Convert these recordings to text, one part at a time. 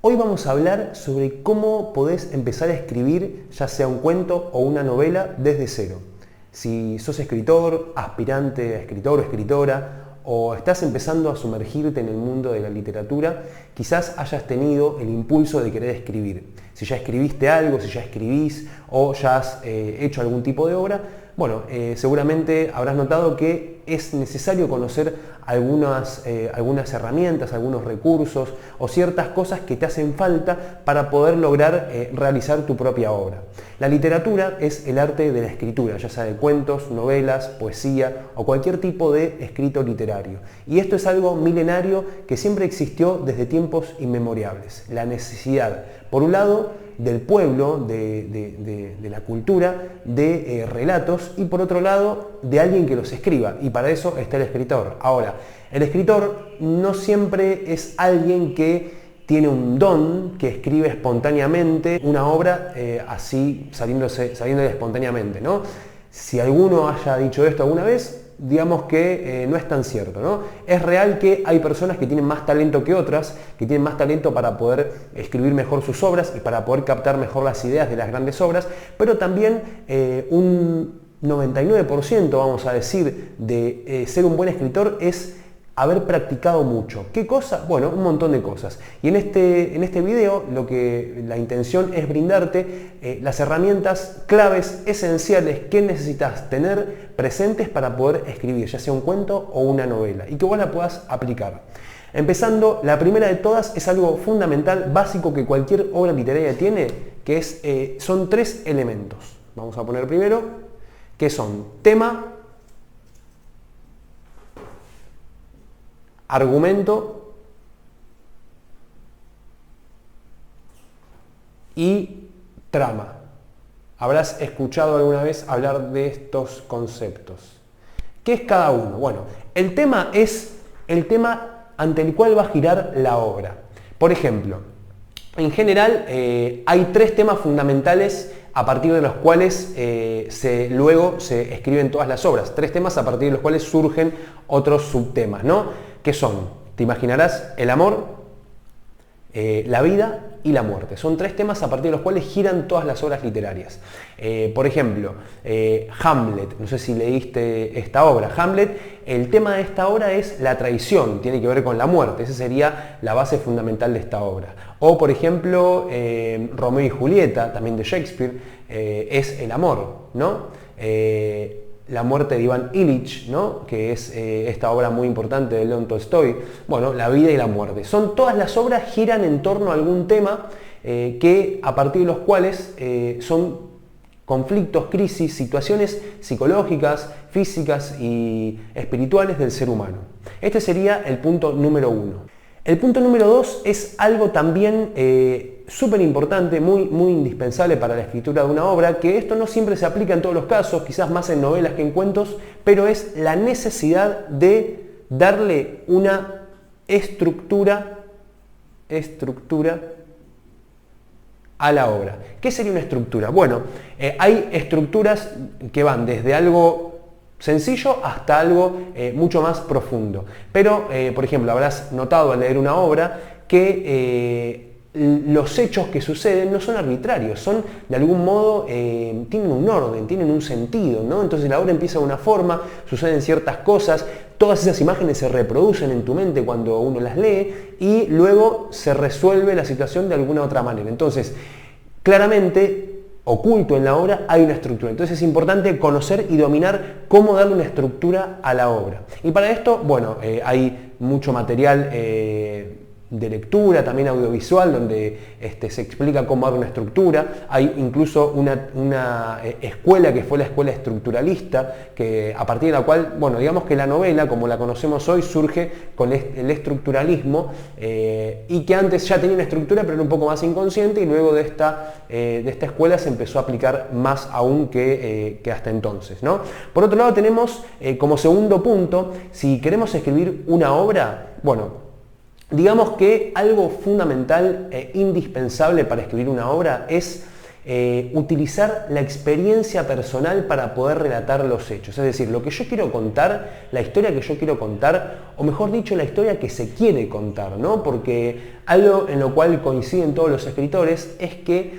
Hoy vamos a hablar sobre cómo podés empezar a escribir ya sea un cuento o una novela desde cero. Si sos escritor, aspirante a escritor o escritora, o estás empezando a sumergirte en el mundo de la literatura, quizás hayas tenido el impulso de querer escribir. Si ya escribiste algo, si ya escribís o ya has hecho algún tipo de obra, bueno, seguramente habrás notado que es necesario conocer algunas herramientas, algunos recursos o ciertas cosas que te hacen falta para poder lograr realizar tu propia obra. La literatura es el arte de la escritura, ya sea de cuentos, novelas, poesía o cualquier tipo de escrito literario. Y esto es algo milenario que siempre existió desde tiempos inmemorables. La necesidad, por un lado, del pueblo, de la cultura, de relatos y por otro lado de alguien que los escriba, y para eso está el escritor. Ahora, el escritor no siempre es alguien que tiene un don, que escribe espontáneamente una obra así saliéndole espontáneamente, ¿no? Si alguno haya dicho esto alguna vez, digamos que no es tan cierto, ¿no? Es real que hay personas que tienen más talento que otras, que tienen más talento para poder escribir mejor sus obras y para poder captar mejor las ideas de las grandes obras, pero también un 99%, vamos a decir, de ser un buen escritor es haber practicado mucho. ¿Qué cosa? Bueno, un montón de cosas. Y en este video la intención es brindarte las herramientas claves, esenciales que necesitas tener presentes para poder escribir, ya sea un cuento o una novela, y que vos la puedas aplicar. Empezando, la primera de todas es algo fundamental, básico que cualquier obra literaria tiene, que son tres elementos. Vamos a poner primero, que son tema, argumento y trama. Habrás escuchado alguna vez hablar de estos conceptos. ¿Qué es cada uno? Bueno, el tema es el tema ante el cual va a girar la obra. Por ejemplo, en general hay tres temas fundamentales a partir de los cuales luego se escriben todas las obras. Tres temas a partir de los cuales surgen otros subtemas, ¿no? ¿Qué son? Te imaginarás el amor, la vida y la muerte. Son tres temas a partir de los cuales giran todas las obras literarias. Por ejemplo, Hamlet, no sé si leíste esta obra. Hamlet, el tema de esta obra es la traición, tiene que ver con la muerte. Esa sería la base fundamental de esta obra. O, por ejemplo, Romeo y Julieta, también de Shakespeare, es el amor, ¿no? La muerte de Iván Ilich, ¿no? Que es esta obra muy importante de León Tolstoy. Bueno, la vida y la muerte. Todas las obras giran en torno a algún tema que a partir de los cuales son conflictos, crisis, situaciones psicológicas, físicas y espirituales del ser humano. Este sería el punto número uno. El punto número dos es algo también súper importante, muy indispensable para la escritura de una obra, que esto no siempre se aplica en todos los casos, quizás más en novelas que en cuentos, pero es la necesidad de darle una estructura a la obra. ¿Qué sería una estructura? Bueno, hay estructuras que van desde algo sencillo hasta algo mucho más profundo. Pero, por ejemplo, habrás notado al leer una obra que los hechos que suceden no son arbitrarios, son de algún modo, tienen un orden, tienen un sentido, ¿no? Entonces la obra empieza de una forma, suceden ciertas cosas, todas esas imágenes se reproducen en tu mente cuando uno las lee y luego se resuelve la situación de alguna otra manera. Entonces, claramente, oculto en la obra hay una estructura. Entonces es importante conocer y dominar cómo darle una estructura a la obra. Y para esto, bueno, hay mucho material de lectura, también audiovisual, donde se explica cómo dar una estructura. Hay incluso una escuela que fue la escuela estructuralista, que a partir de la cual, bueno, digamos que la novela, como la conocemos hoy, surge con el estructuralismo y que antes ya tenía una estructura, pero era un poco más inconsciente, y luego de esta escuela se empezó a aplicar más aún que hasta entonces, ¿no? Por otro lado tenemos como segundo punto, si queremos escribir una obra, bueno, digamos que algo fundamental e indispensable para escribir una obra es utilizar la experiencia personal para poder relatar los hechos. Es decir, lo que yo quiero contar, la historia que yo quiero contar, o mejor dicho, la historia que se quiere contar, ¿no? Porque algo en lo cual coinciden todos los escritores es que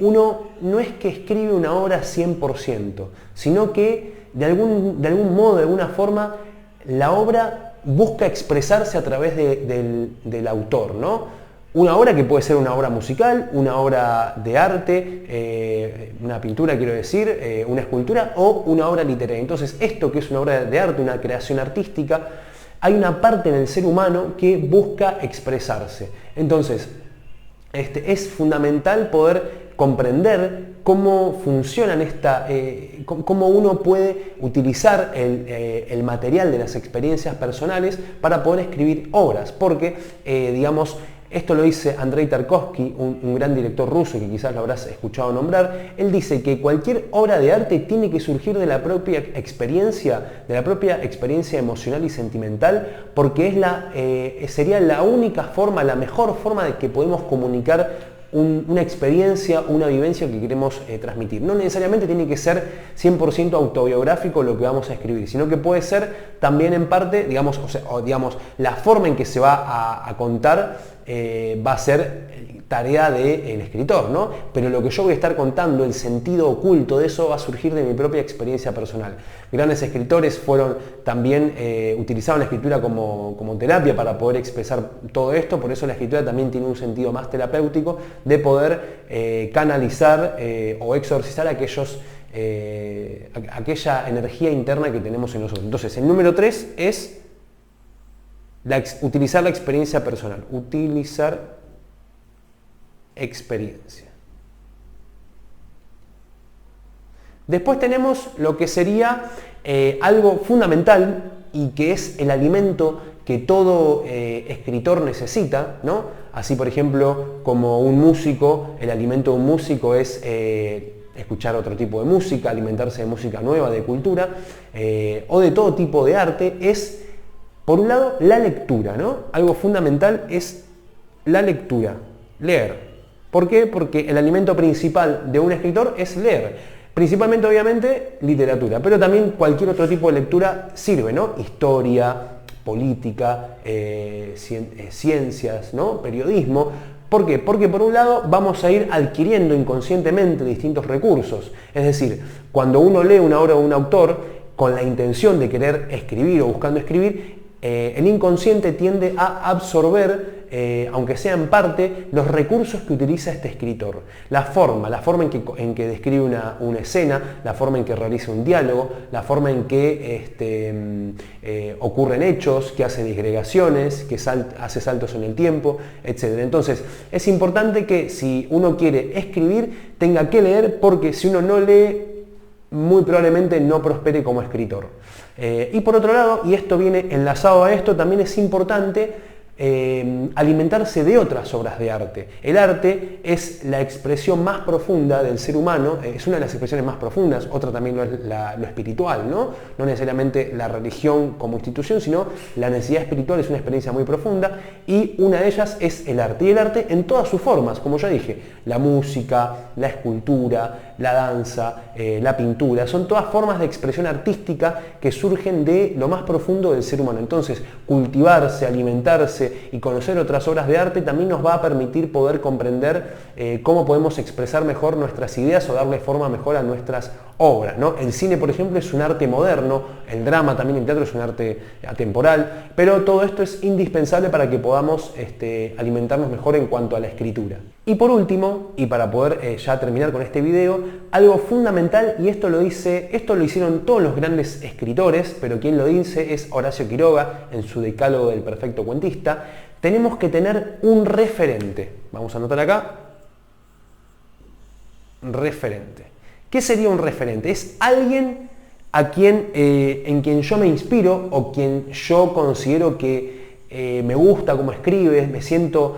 uno no es que escribe una obra 100%, sino que de algún modo, de alguna forma, la obra busca expresarse a través del autor, ¿no? Una obra que puede ser una obra musical, una obra de arte, una pintura quiero decir, una escultura o una obra literaria. Entonces esto que es una obra de arte, una creación artística, hay una parte en el ser humano que busca expresarse. Entonces es fundamental poder comprender cómo funcionan cómo uno puede utilizar el material de las experiencias personales para poder escribir obras, porque digamos, esto lo dice Andrei Tarkovsky, un gran director ruso que quizás lo habrás escuchado nombrar. Él dice que cualquier obra de arte tiene que surgir de la propia experiencia emocional y sentimental, porque sería la única forma, la mejor forma de que podemos comunicar una experiencia, una vivencia que queremos transmitir. No necesariamente tiene que ser 100% autobiográfico lo que vamos a escribir, sino que puede ser también en parte, digamos, la forma en que se va a contar va a ser tarea del escritor, ¿no? Pero lo que yo voy a estar contando, el sentido oculto de eso va a surgir de mi propia experiencia personal. Grandes escritores también utilizaron la escritura como terapia para poder expresar todo esto, por eso la escritura también tiene un sentido más terapéutico de poder canalizar o exorcizar aquella energía interna que tenemos en nosotros. Entonces, el número 3 es utilizar la experiencia personal. Utilizar experiencia. Después tenemos lo que sería algo fundamental y que es el alimento que todo escritor necesita, ¿no? Así, por ejemplo, como un músico, el alimento de un músico es escuchar otro tipo de música, alimentarse de música nueva, de cultura, o de todo tipo de arte, es, por un lado, la lectura, ¿no? Algo fundamental es la lectura, leer. ¿Por qué? Porque el alimento principal de un escritor es leer. Principalmente, obviamente, literatura, pero también cualquier otro tipo de lectura sirve, ¿no? Historia, política, ciencias, ¿no? Periodismo. ¿Por qué? Porque por un lado vamos a ir adquiriendo inconscientemente distintos recursos. Es decir, cuando uno lee una obra de un autor con la intención de querer escribir o buscando escribir, el inconsciente tiende a absorber, aunque sea en parte, los recursos que utiliza este escritor. La forma en que describe una escena, la forma en que realiza un diálogo, la forma en que ocurren hechos, que hace disgregaciones, que hace saltos en el tiempo, etc. Entonces, es importante que si uno quiere escribir, tenga que leer, porque si uno no lee, muy probablemente no prospere como escritor. Y por otro lado, y esto viene enlazado a esto, también es importante alimentarse de otras obras de arte. El arte es la expresión más profunda del ser humano, es una de las expresiones más profundas, otra también lo es lo espiritual, ¿no? No necesariamente la religión como institución, sino la necesidad espiritual es una experiencia muy profunda, y una de ellas es el arte. Y el arte en todas sus formas, como ya dije, la música, la escultura, la danza, la pintura, son todas formas de expresión artística que surgen de lo más profundo del ser humano. Entonces, cultivarse, alimentarse y conocer otras obras de arte también nos va a permitir poder comprender cómo podemos expresar mejor nuestras ideas o darle forma mejor a nuestras obras, ¿no? El cine, por ejemplo, es un arte moderno, el drama también, el teatro es un arte atemporal, pero todo esto es indispensable para que podamos alimentarnos mejor en cuanto a la escritura. Y por último, y para poder ya terminar con este video, algo fundamental, y esto lo hicieron todos los grandes escritores, pero quien lo dice es Horacio Quiroga en su Decálogo del Perfecto Cuentista. Tenemos que tener un referente. Vamos a anotar acá. Referente. ¿Qué sería un referente? Es alguien en quien yo me inspiro o quien yo considero que me gusta cómo escribe, me siento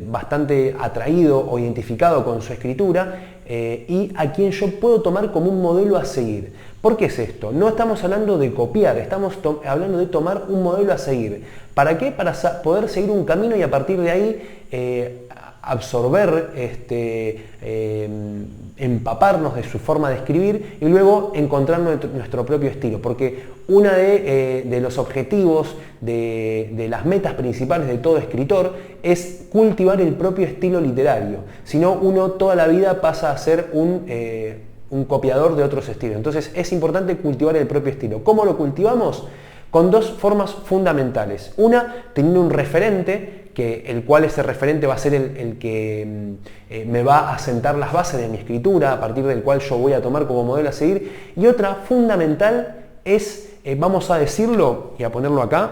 bastante atraído o identificado con su escritura, y a quien yo puedo tomar como un modelo a seguir. ¿Por qué es esto? No estamos hablando de copiar, estamos hablando de tomar un modelo a seguir. ¿Para qué? Para poder seguir un camino y a partir de ahí absorber, empaparnos de su forma de escribir y luego encontrar nuestro propio estilo, porque uno de los objetivos, de las metas principales de todo escritor es cultivar el propio estilo literario, si no uno toda la vida pasa a ser un copiador de otros estilos. Entonces es importante cultivar el propio estilo. ¿Cómo lo cultivamos? Con dos formas fundamentales. Una, teniendo un referente, el cual ese referente va a ser el que me va a sentar las bases de mi escritura, a partir del cual yo voy a tomar como modelo a seguir. Y otra fundamental es, vamos a decirlo y a ponerlo acá,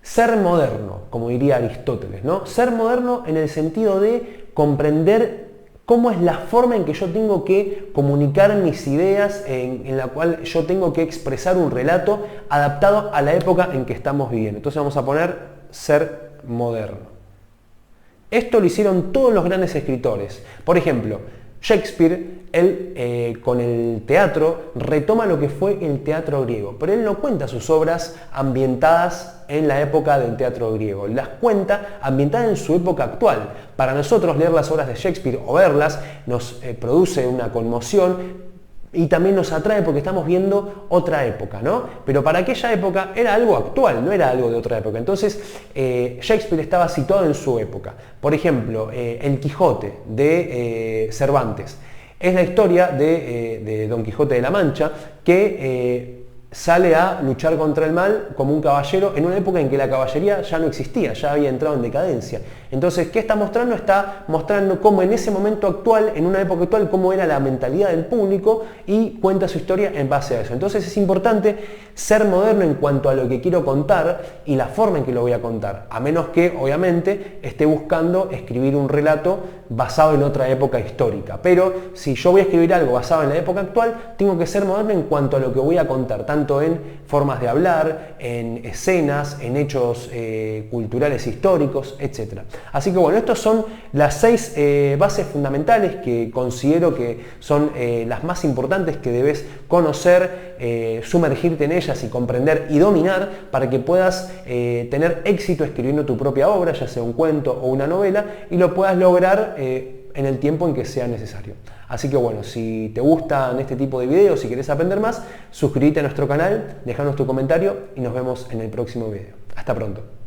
ser moderno, como diría Aristóteles, ¿no? Ser moderno en el sentido de comprender cómo es la forma en que yo tengo que comunicar mis ideas, en la cual yo tengo que expresar un relato adaptado a la época en que estamos viviendo. Entonces vamos a poner ser moderno. Esto lo hicieron todos los grandes escritores. Por ejemplo, Shakespeare, él con el teatro retoma lo que fue el teatro griego, pero él no cuenta sus obras ambientadas en la época del teatro griego, las cuenta ambientadas en su época actual. Para nosotros leer las obras de Shakespeare o verlas nos produce una conmoción y también nos atrae porque estamos viendo otra época, ¿no? Pero para aquella época era algo actual, no era algo de otra época. Entonces Shakespeare estaba situado en su época. Por ejemplo, El Quijote de Cervantes es la historia de Don Quijote de la Mancha, que sale a luchar contra el mal como un caballero en una época en que la caballería ya no existía, ya había entrado en decadencia. Entonces, ¿qué está mostrando? Está mostrando cómo en ese momento actual, en una época actual, cómo era la mentalidad del público y cuenta su historia en base a eso. Entonces es importante ser moderno en cuanto a lo que quiero contar y la forma en que lo voy a contar, a menos que obviamente esté buscando escribir un relato basado en otra época histórica. Pero si yo voy a escribir algo basado en la época actual, tengo que ser moderno en cuanto a lo que voy a contar, tanto en formas de hablar, en escenas, en hechos culturales históricos, etc. Así que bueno, estas son las 6 bases fundamentales que considero que son las más importantes que debes conocer, sumergirte en ellas y comprender y dominar para que puedas tener éxito escribiendo tu propia obra, ya sea un cuento o una novela, y lo puedas lograr en el tiempo en que sea necesario. Así que bueno, si te gustan este tipo de videos, si quieres aprender más, suscríbete a nuestro canal, déjanos tu comentario y nos vemos en el próximo video. Hasta pronto.